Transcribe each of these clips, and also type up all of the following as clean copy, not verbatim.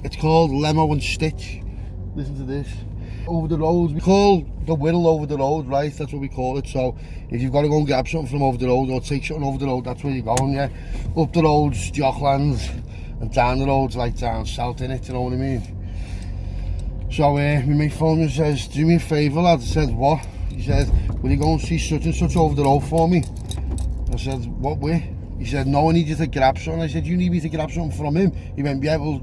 It's called Lemo Stitched. Listen to this. Over the road, we call the whittle over the road, right? That's what we call it. So if you've got to go and grab something from over the road or take something over the road, that's where you're going, yeah? Up the roads, Jocklands, and down the roads like down south, innit, you know what I mean? So my mate phoned me and says, do me a favour, lad. I said, what? He said, will you go and see such and such over the road for me? I said, what way? He said, no, I need you to grab something. I said, you need me to grab something from him? He went, yeah, well,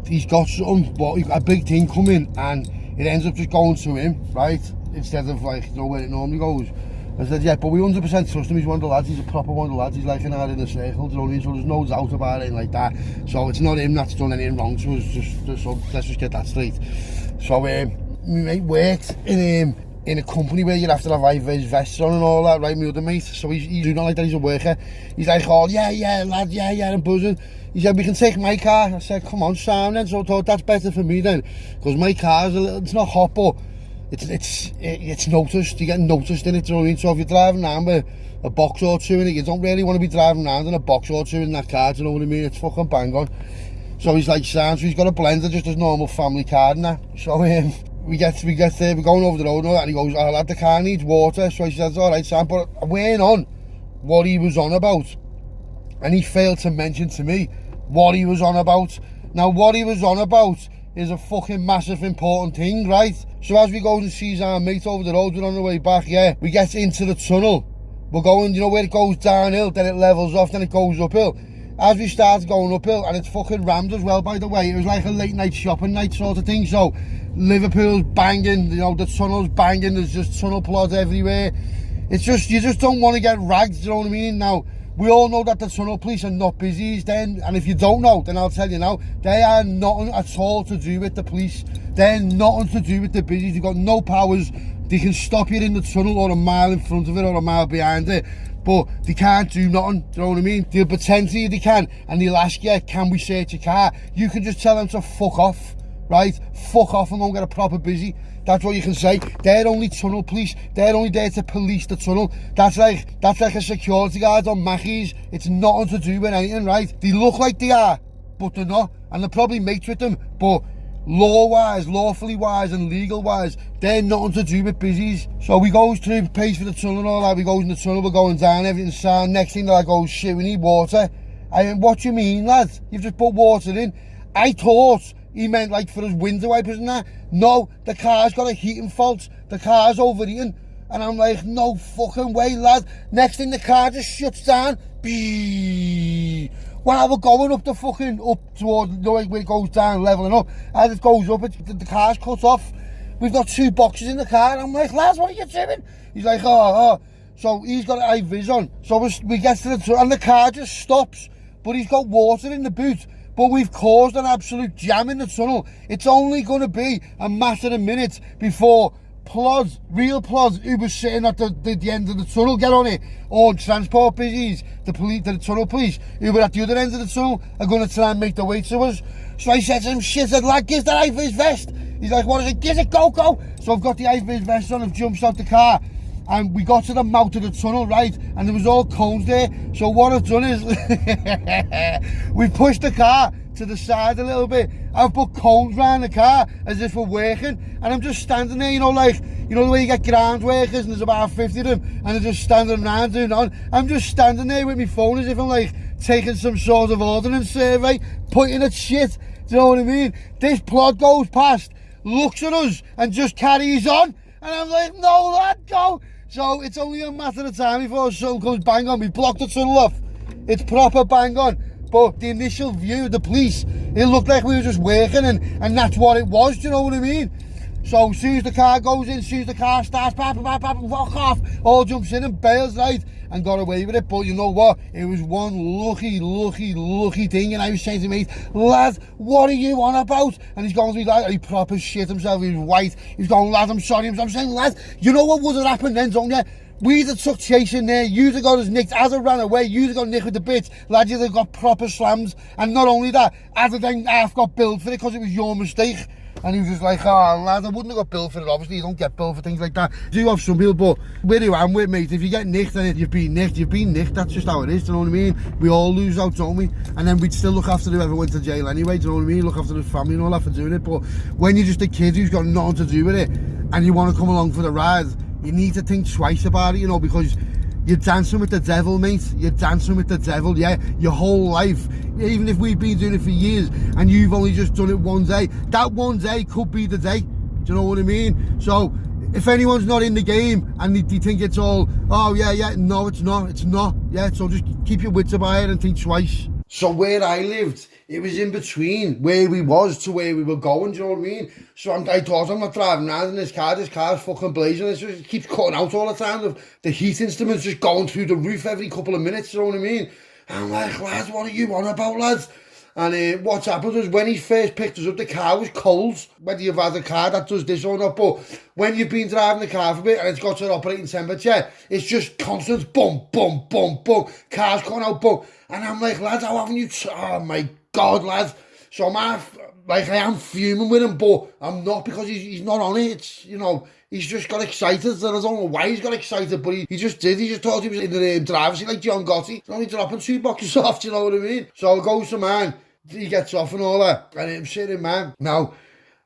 he's got something, but a big thing coming, and it ends up just going to him, right? Instead of like, you know, where it normally goes. I said, yeah, but we 100% trust him. He's one of the lads. He's a proper one of the lads. He's like an art in the circle, you know what I mean? So there's no doubt about it like that. So it's not him that's done anything wrong to us. So let's just get that straight. So my mate worked in a company where you have to have high-vis vests on and all that, right? My other mate. So he's not like that. He's a worker. He's like, oh yeah, lad, yeah, I'm buzzing. He said, we can take my car. I said, come on, Sam then. So I thought, that's better for me then. Because my car's a little, it's not hot, but it's noticed. You're getting noticed in it, you know what I mean? So if you're driving around with a box or two in it, you don't really want to be driving around in a box or two in that car, do you know what I mean? It's fucking bang on. So he's like, Sam, so he's got a blender, just as normal family car and that. So we get there, we're going over the road and all that, and he goes, oh lad, the car needs water. So he says, all right, Sam, but I went on what he was on about. And he failed to mention to me what he was on about. Now, what he was on about is a fucking massive important thing, right? So as we go and see our mate over the road, we're on the way back, yeah, we get into the tunnel. We're going, you know, where it goes downhill, then it levels off, then it goes uphill. As we start going uphill, and it's fucking rammed as well, by the way, it was like a late night shopping night sort of thing. So Liverpool's banging, you know, the tunnel's banging, there's just tunnel plots everywhere. It's just, you just don't want to get ragged, you know what I mean? Now, we all know that the tunnel police are not busy then, and if you don't know, then I'll tell you now, they are nothing at all to do with the police. They're nothing to do with the busies. They've got no powers. They can stop you in the tunnel or a mile in front of it or a mile behind it, but they can't do nothing, do you know what I mean? They'll pretend to you they can, and they'll ask you, can we search your car? You can just tell them to fuck off, right? Fuck off and go and get a proper busy. That's what you can say. They're only tunnel police. They're only there to police the tunnel. That's like a security guard on Mackey's. It's nothing to do with anything, right? They look like they are, but they're not. And they're probably mates with them, but law-wise, lawfully wise and legal-wise, they're nothing to do with busies. So we goes through, pays for the tunnel and all that. We goes in the tunnel, we're going down, everything's sound. Next thing I go, shit, we need water. I went, what do you mean, lad? You've just put water in. I thought he meant like for his window wipers and that. No, the car's got a heating fault. The car's overheating. And I'm like, no fucking way, lad. Next thing, the car just shuts down. While we're going up the fucking, up towards, you know, where it goes down, leveling up. As it goes up, the car's cut off. We've got 2 boxes in the car. I'm like, lads, what are you doing? He's like, oh. So he's got high vis on. So we get to the, and the car just stops. But he's got water in the boot. But we've caused an absolute jam in the tunnel. It's only going to be a matter of minutes before plods, real plods, who was sitting at the end of the tunnel, get on it, or transport busies, the tunnel police, who were at the other end of the tunnel, are going to try and make their way to us. So I said to him, shit, I said, lad, give that high-vis vest. He's like, what is it? Give it, go. So I've got the high-vis vest on, I've jumped out the car. And we got to the mouth of the tunnel, right? And there was all cones there. So what I've done is, we pushed the car to the side a little bit. I've put cones around the car as if we're working. And I'm just standing there, you know, like, you know the way you get ground workers and there's about 50 of them and they're just standing around doing nothing. I'm just standing there with my phone as if I'm like taking some sort of ordnance survey, pointing at shit. Do you know what I mean? This plod goes past, looks at us and just carries on. And I'm like, no, lad, go. So it's only a matter of time before something comes bang on. We blocked the tunnel off. It's proper bang on. But the initial view of the police, it looked like we were just working, and that's what it was, do you know what I mean? So as soon as the car goes in, as soon as the car starts, walk off, all jumps in and bails, right? And got away with it. But you know what? It was one lucky thing. And I was saying to me, lad, what are you on about? And he's going to me like, he proper shit himself. He was white. He's going, lad, I'm sorry. I'm saying, lad, you know what would have happened then, don't you? We'd have took chasing there. You'd have got us nicked. As I ran away, you'd have got nicked with the bits. Lad, you'd have got proper slams. And not only that, I'd have then half got billed for it because it was your mistake. And he was just like, oh lad, I wouldn't have got billed for it. Obviously you don't get billed for things like that. You do have some people, but where you am with, mate, if you get nicked and you've been nicked, that's just how it is, do you know what I mean? We all lose out, don't we? And then we'd still look after whoever went to jail anyway, do you know what I mean? Look after his family and all that for doing it. But when you're just a kid who's got nothing to do with it and you want to come along for the ride, you need to think twice about it, you know, because you're dancing with the devil, mate. You're dancing with the devil, yeah, your whole life. Even if we've been doing it for years and you've only just done it one day, that one day could be the day. Do you know what I mean? So if anyone's not in the game and they think it's all, oh yeah, no, it's not, yeah, so just keep your wits about it and think twice. So where I lived, it was in between where we was to where we were going, do you know what I mean? So I thought, I'm not driving around in this car's fucking blazing, it keeps cutting out all the time, the heat instruments just going through the roof every couple of minutes, do you know what I mean? I'm like, lads, what are you on about, lads? And what's happened was when he first picked us up, the car was cold. Whether you've had a car that does this or not, but when you've been driving the car for a bit and it's got to an operating temperature, it's just constant bum, bum, bum, bum. Cars coming out, bum. And I'm like, lads, how haven't you... Oh, my God, lads. So I am fuming with him, but I'm not because he's not on it. It's, you know... He's just got excited, and I don't know why he's got excited, but he just did. He just thought he was in the driver's seat like John Gotti. He's only dropping 2 boxes off, do you know what I mean? So I goes to man, he gets off and all that, and I'm sitting, man. Now,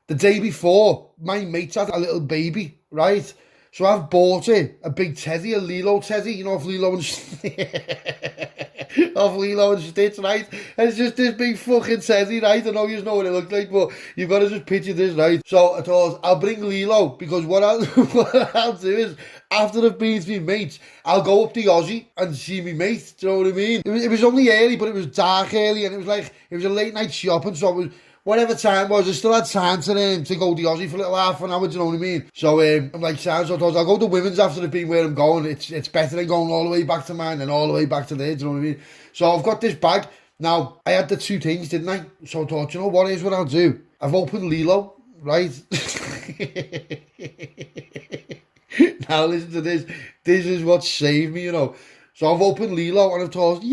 the day before, my mate's had a little baby, right? So I've bought it, a big teddy, a Lilo teddy, you know, of Lilo and Stitch, right? And it's just this big fucking teddy, right? I know you know what it looks like, but you've got to just picture this, right? So I thought, I'll bring Lilo, because what I'll do is, after I've been to my mates, I'll go up to Aussie and see me mate, do you know what I mean? It was only early, but it was dark early, and it was a late night shopping, so it was... Whatever time was, I still had time to go to Aussie for a little half an hour, do you know what I mean? So I'm like, sounds, so I thought, I'll go to women's after the being where I'm going. It's better than going all the way back to mine and all the way back to there, do you know what I mean? So I've got this bag. Now, I had the 2 things, didn't I? So I thought, you know what is what I'll do? I've opened Lilo, right? Now listen to this. This is what saved me, you know. So I've opened Lilo and I thought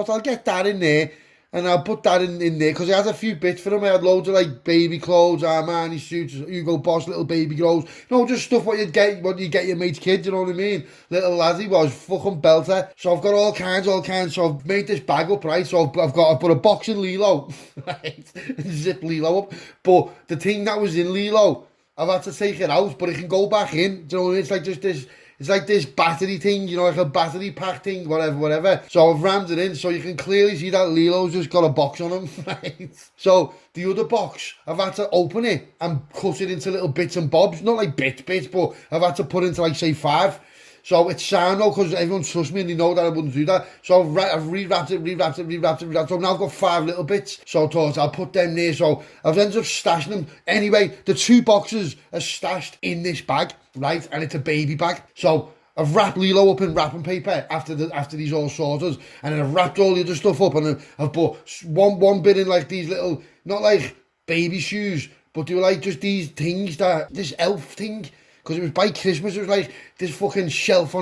I'll get that in there. And I'll put that in there, because I had a few bits for him. I had loads of, like, baby clothes, Armani suits, Hugo Boss, little baby clothes. You know, just stuff what you get your mate's kid, you know what I mean? Little lad he was, fucking belter. So I've got all kinds. So I've made this bag up, right? So I've put a box in Lilo, right? Zip Lilo up. But the thing that was in Lilo, I've had to take it out, but it can go back in. Do you know what I mean? It's like just this... It's like this battery thing, you know, like a battery pack thing, whatever. So I've rammed it in, so you can clearly see that Lilo's just got a box on him, right? So the other box, I've had to open it and cut it into little bits and bobs. Not like bits, but I've had to put into, like, say, 5. So it's sound though, because everyone trusts me and they know that I wouldn't do that. So I've rewrapped it. So now I've got 5 little bits. So I thought I'll put them there. So I've ended up stashing them. Anyway, the 2 boxes are stashed in this bag, right? And it's a baby bag. So I've wrapped Lilo up in wrapping paper after these all sorted. And then I've wrapped all the other stuff up, and then I've put one bit in, like, these little, not like baby shoes, but they were like just these things this elf thing. Because it was by Christmas, it was like this fucking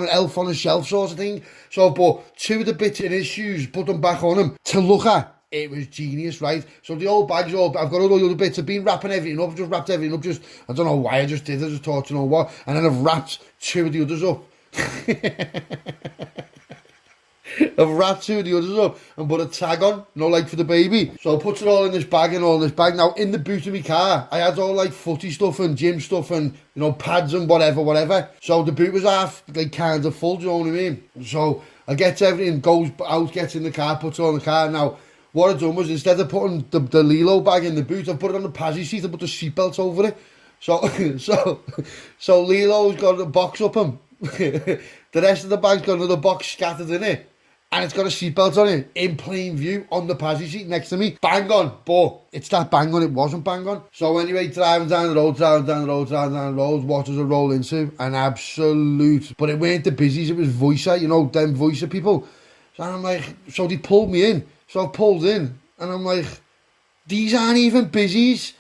elf on a shelf sort of thing. So I put 2 of the bits in his shoes, put them back on him to look at. It was genius, right? So the old bag's all, I've got all the other bits. I've been wrapping everything up, just wrapped everything up. I don't know why I just did it, I just thought, you know what? And then I've wrapped 2 of the others up. I've wrapped 2 of the others up and put a tag on, you know, like for the baby. So I put it all in this bag and all in this bag. Now, in the boot of my car, I had all, like, footy stuff and gym stuff and, you know, pads and whatever. So the boot was half, like, kind of full, do you know what I mean? So I get everything, goes out, gets in the car, puts it on the car. Now, what I've done was, instead of putting the Lilo bag in the boot, I've put it on the Pazzy seat and put the seatbelt over it. So Lilo's got a box up him. The rest of the bag's got another box scattered in it. And it's got a seatbelt on it, in plain view, on the Pazzy seat next to me. Bang on, but it's that bang on, it wasn't bang on. So anyway, driving down the road, what does it roll into? An absolute, but it weren't the busies, it was Voicer, you know, them Voicer people. So I'm like, so they pulled me in. So I pulled in, and I'm like, these aren't even busies.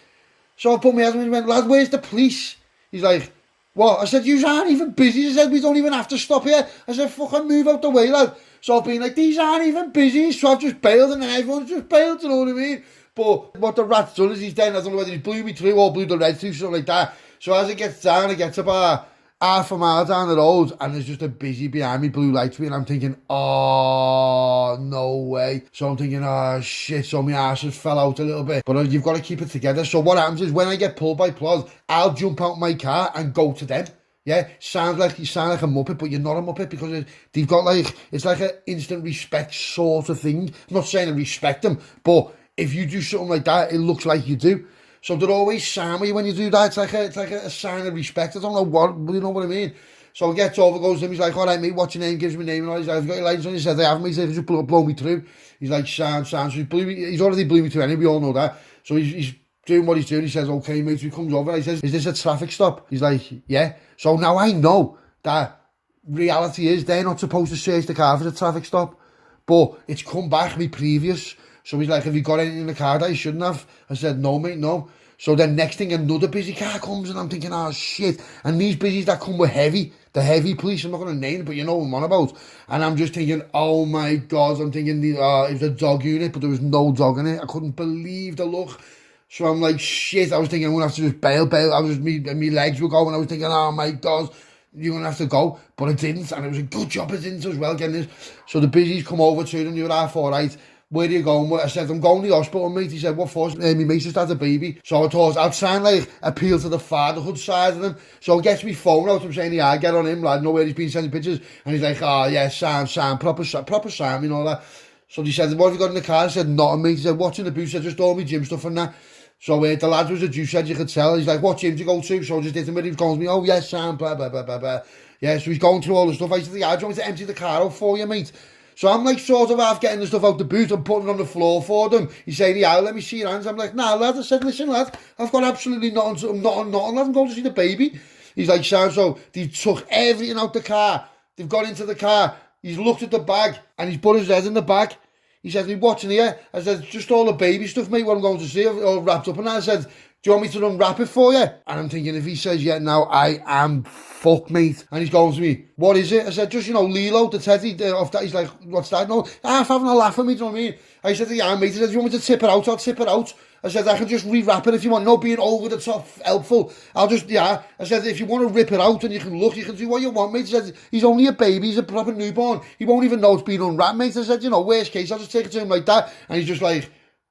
So I put my husband and went, lad, where's the police? He's like, what? I said, you aren't even busy. I said, we don't even have to stop here. I said, fucking move out the way, lad. So I've been like, these aren't even busy. So I've just bailed, and then everyone's just bailed, you know what I mean? But what the rat's done is he's then, I don't know whether he blew me through or blew the red through, something like that. So as it gets down, it gets about half a mile down the road, and there's just a busy behind me, blue lights me, and I'm thinking, oh, no way. So I'm thinking, oh, shit, so my arse has fell out a little bit. But you've got to keep it together. So what happens is when I get pulled by plods, I'll jump out my car and go to them. Yeah, you sound like a muppet, but you're not a muppet because they've got like, it's like an instant respect sort of thing. I'm not saying I respect them, but if you do something like that, it looks like you do. So they're always sign you when you do that. It's like a sign of respect. I don't know what, you know what I mean? So he gets over, goes to him, he's like, all right, mate, what's your name? Gives me a name, and all. He's like, I've got your license on. He says, I haven't. He says, just blow me through. He's like, sound. So he's already blew me through anyway, we all know that. So he's doing what he's doing. He says, okay, mate. So he comes over, and he says, is this a traffic stop? He's like, yeah. So now I know that reality is they're not supposed to search the car for the traffic stop, but it's come back me previous. So he's like, have you got anything in the car that you shouldn't have? I said, no, mate, no. So then next thing, another busy car comes, and I'm thinking, oh, shit. And these busies that come with heavy, the heavy police, I'm not going to name it, but you know what I'm on about. And I'm just thinking, oh, my God. I'm thinking, it was a dog unit, but there was no dog in it. I couldn't believe the look. So I'm like, shit. I was thinking, I'm going to have to just bail. My legs were going. I was thinking, oh, my God, you're going to have to go. But I didn't, and it was a good job I didn't as well, getting this. So the busies come over to them, you're half all right. Where are you going? I said, I'm going to the hospital, mate. He said, what for? My mate just had a baby. So I thought, I'd try and like appeal to the fatherhood side of them. So I get my phone out. I'm saying, yeah, get on him, lad. Know where he's been sending pictures. And he's like, oh, yeah, Sam, proper Sam, you know that. So he said, what have you got in the car? I said, nothing, mate. He said, what's in the boot? I said, just all my gym stuff and that. So the lad was a juice head, you could tell. He's like, what gym do you go to? So I just did him with him. He calls me, oh, yes, Sam, blah, blah, blah, blah, blah. Yeah, so he's going through all the stuff. I said, yeah, do you want me to empty the car out for you, mate? So I'm like sort of half getting the stuff out the boot and putting it on the floor for them. He's saying, yeah, let me see your hands. I'm like, nah, lad. I said, listen, lad, I've got absolutely nothing. I'm not on nothing, lad. I'm going to see the baby. He's like, so they took everything out the car. They've got into the car. He's looked at the bag and he's put his head in the bag. He said, are you watching here? I said, just all the baby stuff, mate, what I'm going to see, all wrapped up. And I said, do you want me to unwrap it for you? And I'm thinking, if he says, yeah, now I am fucked, mate. And he's going to me, what is it? I said, just, Lilo, the teddy, off that. He's like, what's that? No, half having a laugh at me, do you know what I mean? I said, yeah, mate. He said, do you want me to tip it out? I'll tip it out. I said, I can just rewrap it if you want. No being over the top helpful. I'll just, yeah. I said, if you want to rip it out and you can look, you can do what you want, mate. He said, he's only a baby. He's a proper newborn. He won't even know it's been unwrapped, mate. I said, worst case, I'll just take it to him like that. And he's just like,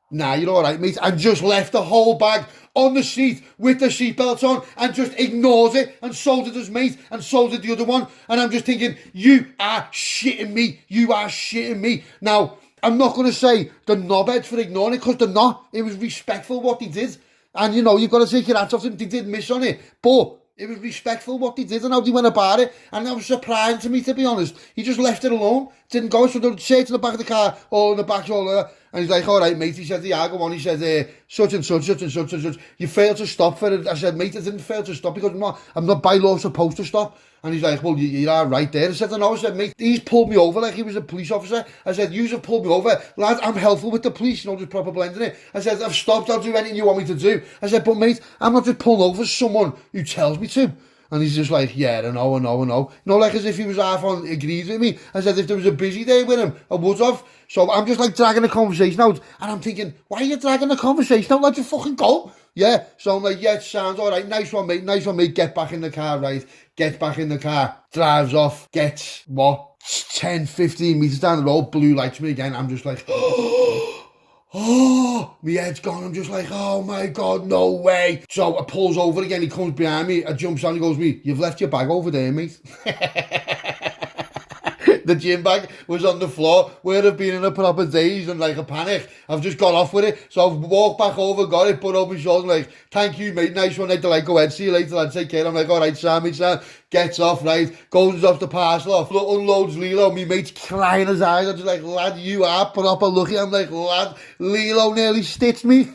nah, you're all right, mate. And just left the whole bag on the seat with the seatbelt on and just ignores it. And so did his mate and so did the other one. And I'm just thinking, you are shitting me. You are shitting me. Now, I'm not going to say the knobheads for ignoring it because they're not. It was respectful what they did. And, you've got to take your hats off them. They did miss on it. But it was respectful what they did and how they went about it. And that was surprising to me, to be honest. He just left it alone. Didn't go. So they'd say to the back of the car, all in the back, all there. And he's like, all right, mate. He said, yeah, go on. He said, such and such, such and such and such. You failed to stop for it. I said, mate, I didn't fail to stop because I'm not by law supposed to stop. And he's like, well, you are right there. I said, no. I said, mate, he's pulled me over like he was a police officer. I said, you have pulled me over. Lad, I'm helpful with the police, just proper blending it. I said, I've stopped. I'll do anything you want me to do. I said, but mate, I'm not just pulling over someone who tells me to. And he's just like, yeah, I know. Like as if he was half on, agreed with me. I said, if there was a busy day with him, I would have. So I'm just like dragging the conversation out. And I'm thinking, why are you dragging the conversation out? Let you fucking go. Yeah. So I'm like, yeah, it sounds all right. Nice one, mate. Get back in the car, right? Get back in the car. Drives off. Gets, 10, 15 metres down the road. Blue lights me again. I'm just like, oh, my head's gone. I'm just like, oh my God, no way. So I pulls over again. He comes behind me. I jumps on. He goes, me, you've left your bag over there, mate. The gym bag was on the floor where I've been in a proper daze and like a panic. I've just got off with it. So I've walked back over, got it, put it over my shoulder, like, thank you, mate. Nice one. I'd like, go ahead, see you later, lad. Take care. I'm like, all right, Sam. Gets off, right? Goes off the parcel off. Unloads Lilo. Me mate's crying his eyes. I'm just like, lad, you are proper lucky. I'm like, lad, Lilo nearly stitched me.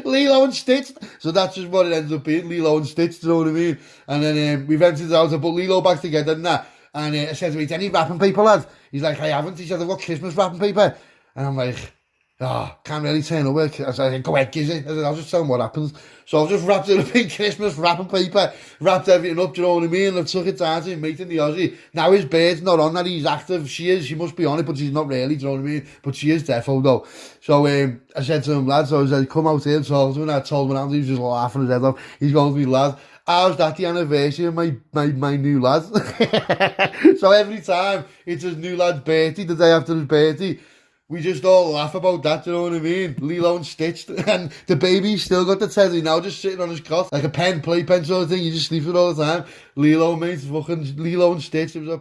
Lilo and Stitched. So that's just what it ends up being. Lilo and Stitched, you know what I mean? And then we've emptied it out to put Lilo back together and that. And I said to him, any wrapping paper, lad? He's like, I haven't. He said, I've got Christmas wrapping paper. And I'm like, oh, can't really turn up. I said, go ahead, Gizzy. I said, I'll just tell him what happens. So I've just wrapped it up in Christmas wrapping paper, wrapped everything up, do you know what I mean? And I took it down to him, mate in the Aussie. Now his bird's not on that, he's active. She must be on it, but she's not really, do you know what I mean? But she is defo though. So I said to him, lads, I said, come out here and talk to him. And I told him, and he was just laughing his head off. He's going to me, lad, how's that the anniversary of my new lad? So every time it's his new lad's birthday, the day after his birthday, we just all laugh about that, do you know what I mean? Lilo and Stitched. And the baby's still got the teddy now, just sitting on his cot. Like a playpen sort of thing, you just sleep with it all the time. Lilo, mate, fucking Lilo and Stitched. It was a